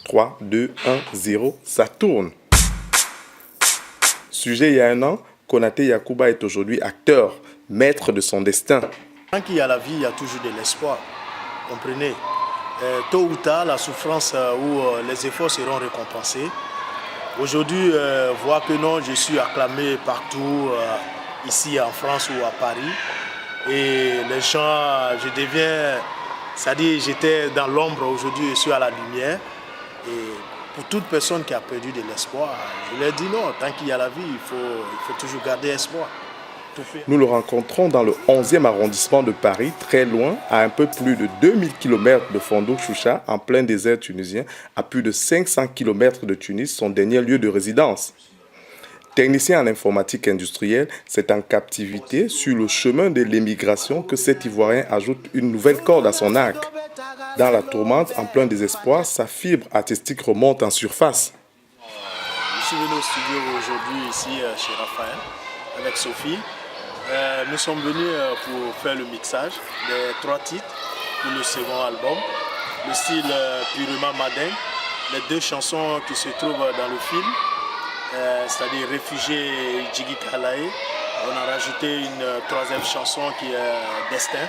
3, 2, 1, 0, ça tourne. Sujet il y a un an, Konaté Yacouba est aujourd'hui acteur, maître de son destin. Tant qu'il y a la vie, il y a toujours de l'espoir. Comprenez. Tôt ou tard, la souffrance ou les efforts seront récompensés. Aujourd'hui, voir que non, je suis acclamé partout, ici en France ou à Paris. Et les gens, je deviens, c'est-à-dire j'étais dans l'ombre, aujourd'hui je suis à la lumière. Et pour toute personne qui a perdu de l'espoir, je leur dis non, tant qu'il y a la vie, il faut toujours garder espoir. Nous le rencontrons dans le 11e arrondissement de Paris, très loin, à un peu plus de 2000 km de Fondou-Choucha, en plein désert tunisien, à plus de 500 km de Tunis, son dernier lieu de résidence. Technicien en informatique industrielle, c'est en captivité sur le chemin de l'émigration que cet Ivoirien ajoute une nouvelle corde à son arc. Dans la tourmente, en plein désespoir, sa fibre artistique remonte en surface. Je suis venu au studio aujourd'hui ici chez Raphaël avec Sophie. Nous sommes venus pour faire le mixage des 3 titres pour le second album. Le style purement madin, les 2 chansons qui se trouvent dans le film, c'est-à-dire Réfugié et Djigui Kalae. On a rajouté une 3e chanson qui est Destin.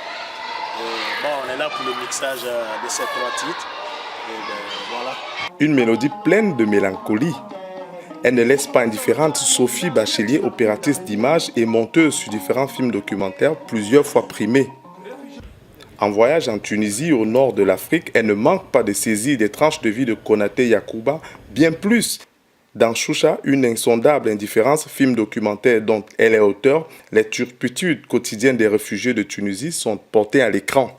On est là pour le mixage de ces 3 titres. Voilà. Une mélodie pleine de mélancolie. Elle ne laisse pas indifférente Sophie Bachelier, opératrice d'images et monteuse sur différents films documentaires plusieurs fois primés. En voyage en Tunisie, au nord de l'Afrique, elle ne manque pas de saisir des tranches de vie de Konaté Yacouba, bien plus. Dans Choucha, une insondable indifférence, film documentaire dont elle est auteure, les turpitudes quotidiennes des réfugiés de Tunisie sont portées à l'écran.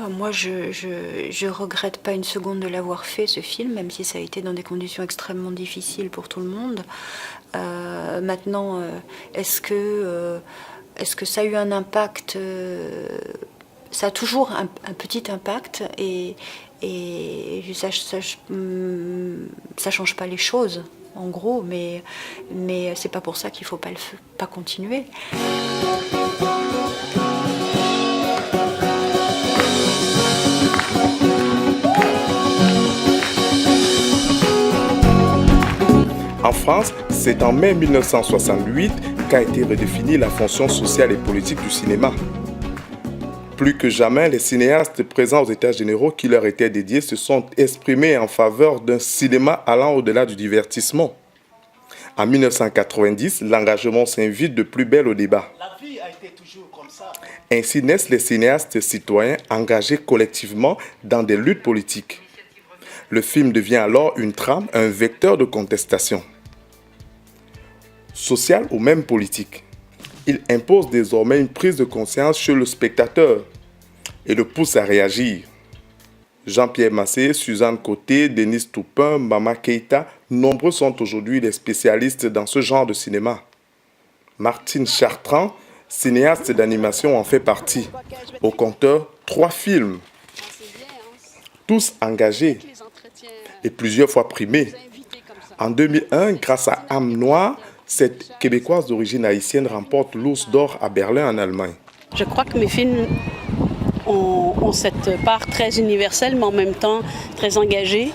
Moi, je regrette pas une seconde de l'avoir fait, ce film, même si ça a été dans des conditions extrêmement difficiles pour tout le monde. Maintenant, est-ce que ça a eu un impact? Ça a toujours un petit impact et ça change pas les choses, en gros, mais c'est pas pour ça qu'il faut pas continuer. En France, c'est en mai 1968 qu'a été redéfinie la fonction sociale et politique du cinéma. Plus que jamais, les cinéastes présents aux États généraux qui leur étaient dédiés se sont exprimés en faveur d'un cinéma allant au-delà du divertissement. En 1990, l'engagement s'invite de plus belle au débat. Ainsi naissent les cinéastes citoyens engagés collectivement dans des luttes politiques. Le film devient alors une trame, un vecteur de contestation. Social ou même politique. Il impose désormais une prise de conscience chez le spectateur et le pousse à réagir. Jean-Pierre Massé, Suzanne Côté, Denise Toupin, Mama Keita, nombreux sont aujourd'hui les spécialistes dans ce genre de cinéma. Martine Chartrand, cinéaste d'animation, en fait partie. Au compteur, 3 films, tous engagés et plusieurs fois primés. En 2001, grâce à Âme Noire, cette Québécoise d'origine haïtienne remporte l'Ours d'or à Berlin en Allemagne. Je crois que mes films ont cette part très universelle, mais en même temps très engagée.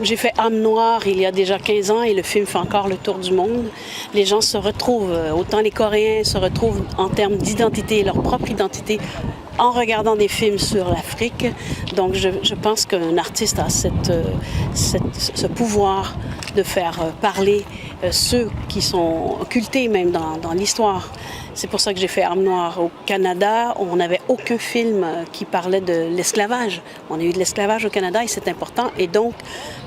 J'ai fait Âme Noire il y a déjà 15 ans et le film fait encore le tour du monde. Les gens se retrouvent, autant les Coréens se retrouvent en termes d'identité, leur propre identité, en regardant des films sur l'Afrique. Donc je pense qu'un artiste a ce pouvoir de faire parler ceux qui sont occultés même dans l'histoire. C'est pour ça que j'ai fait Âme Noire. Au Canada, on n'avait aucun film qui parlait de l'esclavage. On a eu de l'esclavage au Canada et c'est important. Et donc,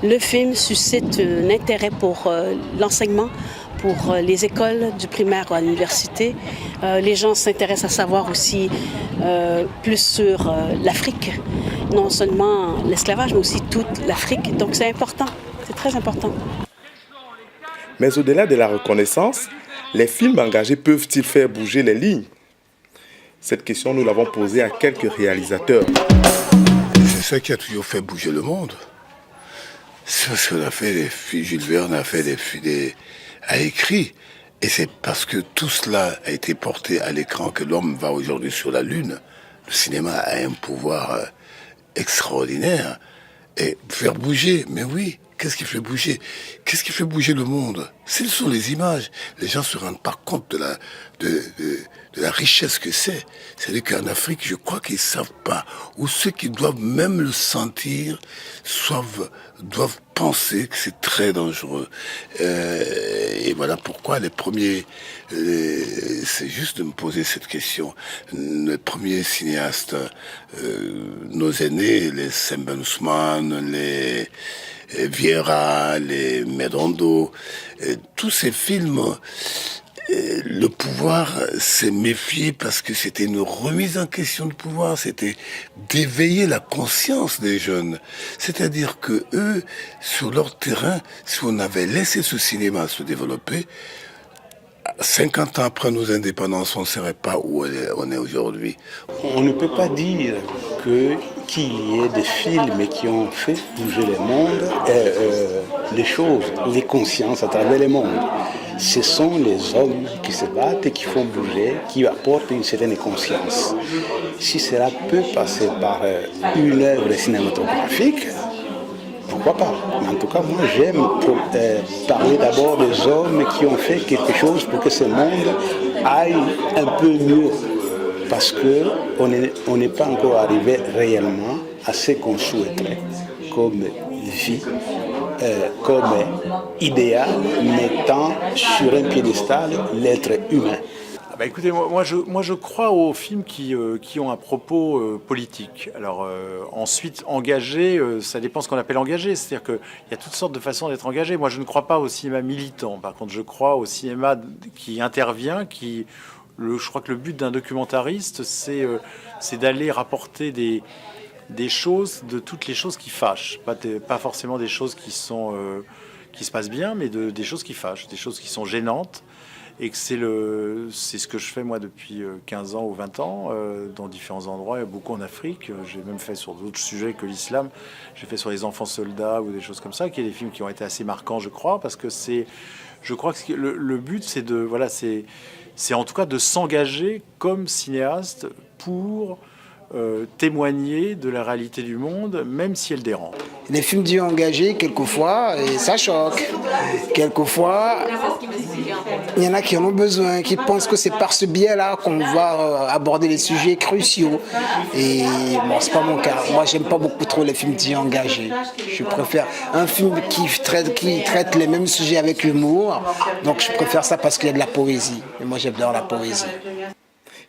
le film suscite un intérêt pour l'enseignement, pour les écoles du primaire à l'université. Les gens s'intéressent à savoir aussi plus sur l'Afrique. Non seulement l'esclavage, mais aussi toute l'Afrique. Donc, c'est important. C'est très important. Mais au-delà de la reconnaissance, les films engagés peuvent-ils faire bouger les lignes? Cette question, nous l'avons posée à quelques réalisateurs. C'est ça qui a toujours fait bouger le monde. C'est parce qu'on a fait des films, Jules Verne a fait a écrit. Et c'est parce que tout cela a été porté à l'écran que l'homme va aujourd'hui sur la Lune. Le cinéma a un pouvoir extraordinaire. Et faire bouger, mais oui, qu'est-ce qui fait bouger? Qu'est-ce qui fait bouger le monde? Ce sont les images. Les gens se rendent pas compte de la richesse que c'est. C'est-à-dire qu'en Afrique, je crois qu'ils savent pas. Ou ceux qui doivent même le sentir, doivent penser que c'est très dangereux. Et voilà pourquoi les premiers... c'est juste de me poser cette question. Les premiers cinéastes, nos aînés, les Sembène Ousmane, les Vieira, les Medondo, tous ces films... Le pouvoir s'est méfié parce que c'était une remise en question du pouvoir, c'était d'éveiller la conscience des jeunes. C'est-à-dire que eux, sur leur terrain, si on avait laissé ce cinéma se développer, 50 ans après nos indépendances, on ne saurait pas où on est aujourd'hui. On ne peut pas dire qu'il y ait des films qui ont fait bouger le monde, les choses, les consciences à travers le monde. Ce sont les hommes qui se battent et qui font bouger, qui apportent une certaine conscience. Si cela peut passer par une œuvre cinématographique, pourquoi pas? Mais en tout cas, moi j'aime parler d'abord des hommes qui ont fait quelque chose pour que ce monde aille un peu mieux. Parce qu'on n'est pas encore arrivé réellement à ce qu'on souhaiterait comme vie, comme idéal, mettant sur un piédestal l'être humain. Bah écoutez, moi je crois aux films qui ont un propos politique. Alors ensuite, engagé, ça dépend ce qu'on appelle engagé. C'est-à-dire qu'il y a toutes sortes de façons d'être engagé. Moi je ne crois pas au cinéma militant. Par contre, je crois au cinéma qui intervient, je crois que le but d'un documentariste, c'est d'aller rapporter des choses, de toutes les choses qui fâchent. Pas forcément des choses qui se passent bien, mais des choses qui fâchent, des choses qui sont gênantes. Et que c'est ce que je fais moi depuis 15 ans ou 20 ans dans différents endroits, beaucoup en Afrique. J'ai même fait sur d'autres sujets que l'islam. J'ai fait sur les enfants soldats ou des choses comme ça, qui est des films qui ont été assez marquants, je crois, parce que je crois que le but, c'est en tout cas de s'engager comme cinéaste pour témoigner de la réalité du monde, même si elle dérange. Les films dits engagés, quelquefois, ça choque. Quelquefois, il y en a qui en ont besoin, qui pensent que c'est par ce biais-là qu'on va aborder les sujets cruciaux. Et bon, c'est pas mon cas. Moi, j'aime pas beaucoup trop les films dits engagés. Je préfère un film qui traite les mêmes sujets avec humour. Donc, je préfère ça parce qu'il y a de la poésie. Et moi, j'adore la poésie.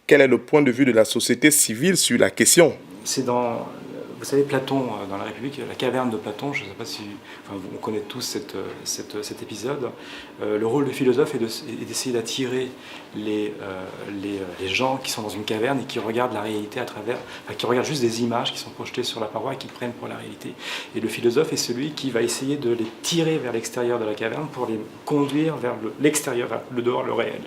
Quel est le point de vue de la société civile sur la question? C'est vous savez, Platon, dans la République, la caverne de Platon, je ne sais pas si on connaît tous cet épisode. Le rôle du philosophe est d'essayer d'attirer les gens qui sont dans une caverne et qui regardent la réalité qui regardent juste des images qui sont projetées sur la paroi et qui prennent pour la réalité. Et le philosophe est celui qui va essayer de les tirer vers l'extérieur de la caverne pour les conduire vers l'extérieur, vers le dehors, le réel.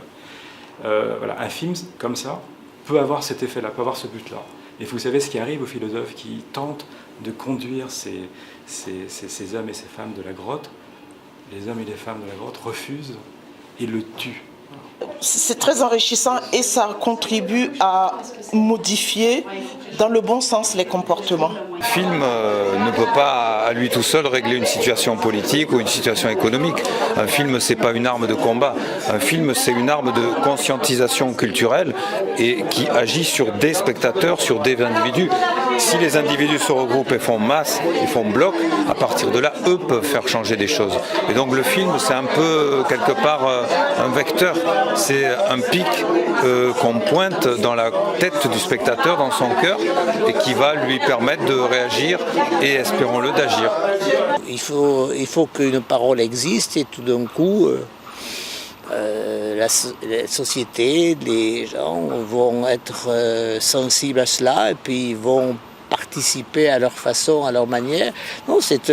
Voilà, un film comme ça peut avoir cet effet-là, peut avoir ce but-là. Et vous savez ce qui arrive aux philosophes qui tentent de conduire ces hommes et ces femmes de la grotte. Les hommes et les femmes de la grotte refusent et le tuent. C'est très enrichissant et ça contribue à modifier dans le bon sens les comportements. Le film ne peut pas à lui tout seul régler une situation politique ou une situation économique. Un film, c'est pas une arme de combat. Un film, c'est une arme de conscientisation culturelle et qui agit sur des spectateurs, sur des individus. Si les individus se regroupent et font masse, et font bloc, à partir de là, eux peuvent faire changer des choses. Et donc le film, c'est un peu, quelque part, un vecteur. C'est un pic qu'on pointe dans la tête du spectateur, dans son cœur, et qui va lui permettre de réagir et, espérons-le, d'agir. Il faut qu'une parole existe et tout d'un coup, la société, les gens vont être sensibles à cela et puis ils vont participer à leur façon, à leur manière. Non, c'est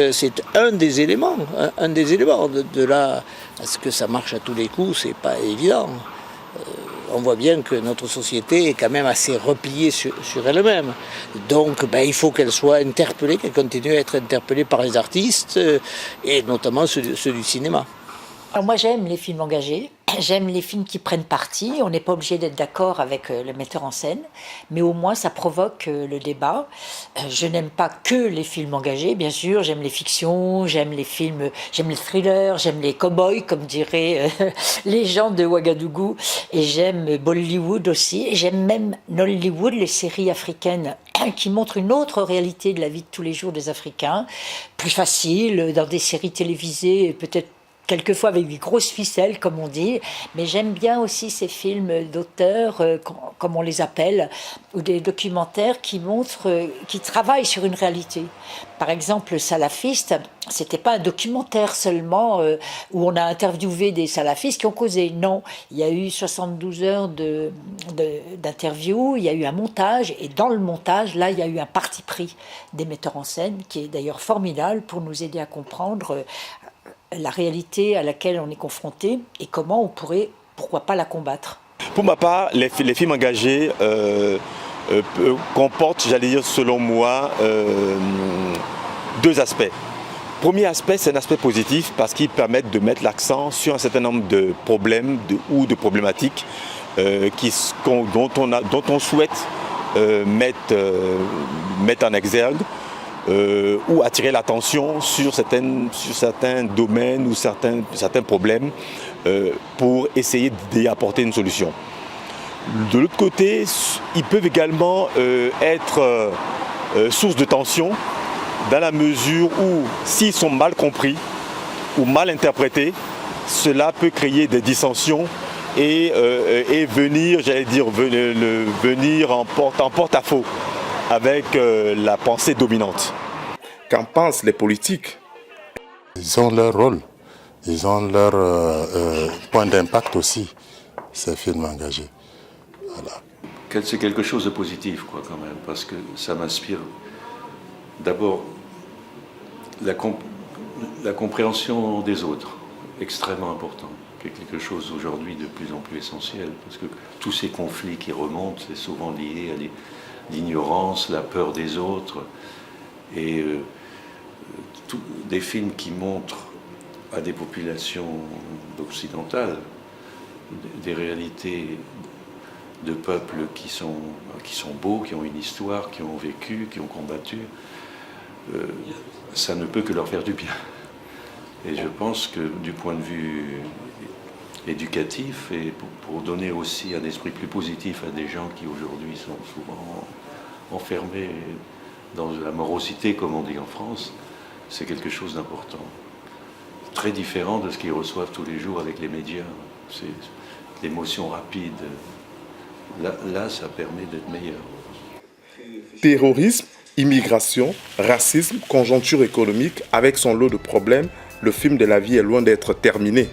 un des éléments. De là à ce que ça marche à tous les coups, c'est pas évident. On voit bien que notre société est quand même assez repliée sur elle-même. Donc il faut qu'elle soit interpellée, qu'elle continue à être interpellée par les artistes, et notamment ceux du cinéma. Alors moi j'aime les films engagés, j'aime les films qui prennent parti, on n'est pas obligé d'être d'accord avec le metteur en scène, mais au moins ça provoque le débat. Je n'aime pas que les films engagés, bien sûr, j'aime les fictions, j'aime les films, j'aime les thrillers, j'aime les cow-boys, comme diraient les gens de Ouagadougou, et j'aime Bollywood aussi, et j'aime même Nollywood, les séries africaines qui montrent une autre réalité de la vie de tous les jours des Africains, plus facile, dans des séries télévisées, peut-être quelquefois avec des grosses ficelles, comme on dit, mais j'aime bien aussi ces films d'auteurs, comme on les appelle, ou des documentaires qui montrent, qui travaillent sur une réalité. Par exemple, Salafiste, c'était pas un documentaire seulement où on a interviewé des salafistes qui ont causé. Non, il y a eu 72 heures d'interview, il y a eu un montage, et dans le montage, là, il y a eu un parti pris des metteurs en scène, qui est d'ailleurs formidable pour nous aider à comprendre la réalité à laquelle on est confronté et comment on pourrait, pourquoi pas, la combattre. Pour ma part, les films engagés comportent, j'allais dire selon moi, deux aspects. Premier aspect, c'est un aspect positif parce qu'ils permettent de mettre l'accent sur un certain nombre de problèmes ou de problématiques dont on souhaite mettre en exergue. Ou attirer l'attention sur certains domaines ou certains problèmes pour essayer d'y apporter une solution. De l'autre côté, ils peuvent également être source de tension dans la mesure où, s'ils sont mal compris ou mal interprétés, cela peut créer des dissensions et venir, j'allais dire, venir en porte-à-faux avec la pensée dominante. Qu'en pensent les politiques? Ils ont leur rôle, ils ont leur point d'impact aussi, ces films engagés. Voilà. C'est quelque chose de positif, quoi, quand même, parce que ça m'inspire d'abord la compréhension des autres, extrêmement important, qui est quelque chose aujourd'hui de plus en plus essentiel, parce que tous ces conflits qui remontent, c'est souvent lié à l'ignorance, la peur des autres, et des films qui montrent à des populations occidentales des réalités de peuples qui sont beaux, qui ont une histoire, qui ont vécu, qui ont combattu, ça ne peut que leur faire du bien. Et je pense que du point de vue éducatif et pour donner aussi un esprit plus positif à des gens qui aujourd'hui sont souvent enfermés dans la morosité, comme on dit en France, c'est quelque chose d'important. Très différent de ce qu'ils reçoivent tous les jours avec les médias. C'est l'émotion rapide. Là, ça permet d'être meilleur. Terrorisme, immigration, racisme, conjoncture économique, avec son lot de problèmes, le film de la vie est loin d'être terminé.